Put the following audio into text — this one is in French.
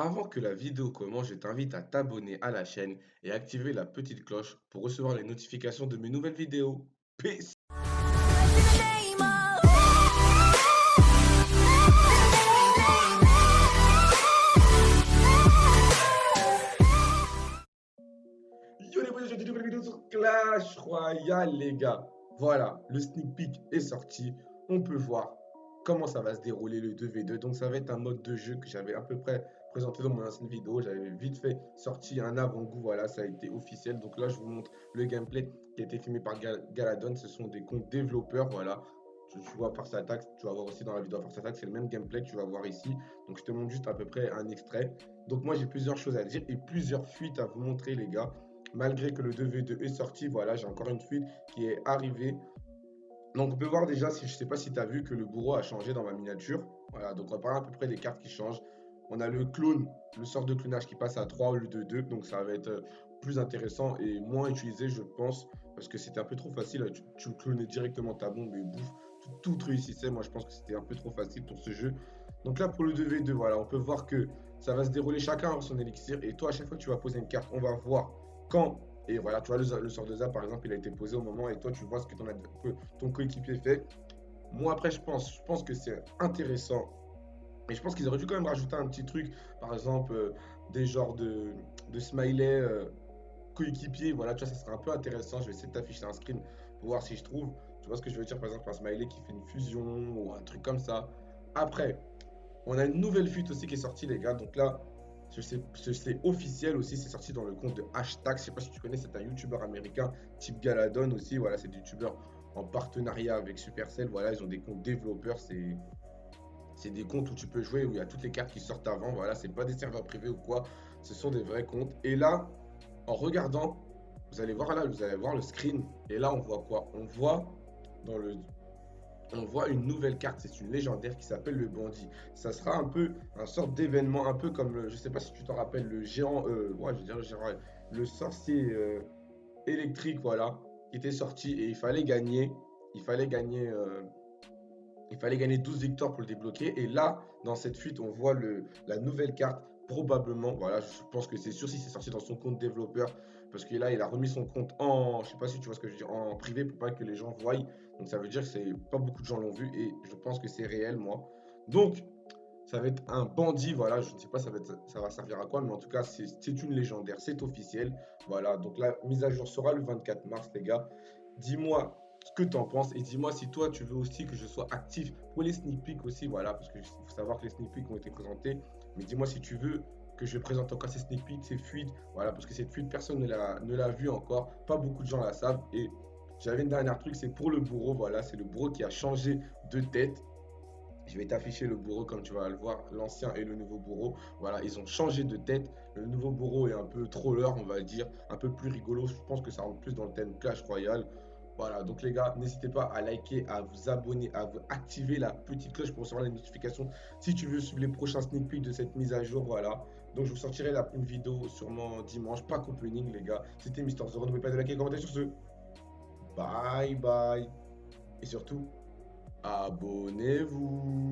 Avant que la vidéo commence, je t'invite à t'abonner à la chaîne et activer la petite cloche pour recevoir les notifications de mes nouvelles vidéos. Peace! Yo les boys, aujourd'hui une nouvelle vidéo sur Clash Royale les gars. Voilà, le sneak peek est sorti. On peut voir comment ça va se dérouler le 2v2. Donc ça va être un mode de jeu que j'avais à peu près présenté dans mon ancienne vidéo. J'avais vite fait sorti un avant-goût, voilà, ça a été officiel. Donc là je vous montre le gameplay qui a été filmé par Galadon. Ce sont des comptes développeurs, voilà. Tu vois par sa taxe, tu vas voir aussi dans la vidéo par sa taxe, c'est le même gameplay que tu vas voir ici. Donc je te montre juste à peu près un extrait. Donc moi j'ai plusieurs choses à dire et plusieurs fuites à vous montrer les gars. Malgré que le 2v2 est sorti, voilà, j'ai encore une fuite qui est arrivée. Donc on peut voir déjà, si je ne sais pas si tu as vu que le bourreau a changé dans ma miniature. Voilà, donc on va parler à peu près des cartes qui changent. On a le clone, le sort de clonage qui passe à 3 au lieu de 2. Donc ça va être plus intéressant et moins utilisé, je pense. Parce que c'était un peu trop facile. Tu clonais directement ta bombe et bouffe, tout réussissait. Moi je pense que c'était un peu trop facile pour ce jeu. Donc là pour le 2v2, voilà, on peut voir que ça va se dérouler chacun son élixir. Et toi, à chaque fois que tu vas poser une carte, on va voir quand. Et voilà, tu vois, le sort de Zap, par exemple, il a été posé au moment et toi, tu vois ce que ton coéquipier fait. Moi, après, je pense que c'est intéressant. Et je pense qu'ils auraient dû quand même rajouter un petit truc, par exemple, des genres de smiley coéquipier. Voilà, tu vois, ça serait un peu intéressant. Je vais essayer de t'afficher un screen pour voir si je trouve. Tu vois ce que je veux dire, par exemple, un smiley qui fait une fusion ou un truc comme ça. Après, on a une nouvelle fuite aussi qui est sortie, les gars. Donc là, c'est officiel aussi. C'est sorti dans le compte de Hashtag. Je sais pas si tu connais, c'est un YouTuber américain type Galadon aussi. Voilà, c'est des YouTubeurs en partenariat avec Supercell. Voilà, ils ont des comptes développeurs. C'est des comptes où tu peux jouer, où il y a toutes les cartes qui sortent avant. Voilà, c'est pas des serveurs privés ou quoi. Ce sont des vrais comptes. Et là, en regardant, vous allez voir là, vous allez voir le screen. Et là, on voit quoi? Dans le on voit une nouvelle carte, c'est une légendaire qui s'appelle le bandit. Ça sera un peu un sorte d'événement, un peu comme, je sais pas si tu t'en rappelles, le géant, ouais, je veux dire le géant, ouais, le sorcier électrique, voilà, qui était sorti et il fallait gagner, euh, il fallait gagner 12 victoires pour le débloquer. Et là, dans cette fuite, on voit la nouvelle carte. Probablement, voilà, je pense que c'est sûr si c'est sorti dans son compte développeur. Parce que là, il a remis son compte en, je sais pas si tu vois ce que je veux dire, en privé pour pas que les gens voient. Donc ça veut dire que c'est pas beaucoup de gens l'ont vu et je pense que c'est réel, moi. Donc, ça va être un bandit, voilà, je ne sais pas ça va servir à quoi, mais en tout cas, c'est une légendaire, c'est officiel. Voilà, donc la mise à jour sera le 24 mars, les gars. Dis-moi ce que tu en penses et dis-moi si toi, tu veux aussi que je sois actif pour les sneak peeks aussi, voilà, parce qu'il faut savoir que les sneak peeks ont été présentés. Mais dis-moi si tu veux que je présente encore ces sneak peeks, ces fuites, voilà, parce que cette fuite, personne ne l'a vue encore, pas beaucoup de gens la savent. Et j'avais une dernière truc, c'est pour le bourreau, voilà, c'est le bourreau qui a changé de tête. Je vais t'afficher le bourreau comme tu vas le voir, l'ancien et le nouveau bourreau. Voilà, ils ont changé de tête. Le nouveau bourreau est un peu troller, on va dire, un peu plus rigolo. Je pense que ça rentre plus dans le thème Clash Royale. Voilà, donc les gars, n'hésitez pas à liker, à vous abonner, à vous activer la petite cloche pour recevoir les notifications si tu veux suivre les prochains sneak peeks de cette mise à jour. Voilà, donc je vous sortirai une vidéo sûrement dimanche, pack opening les gars. C'était Mister Zoro, n'oubliez pas de liker et commenter sur ce. Bye bye. Et surtout, abonnez-vous.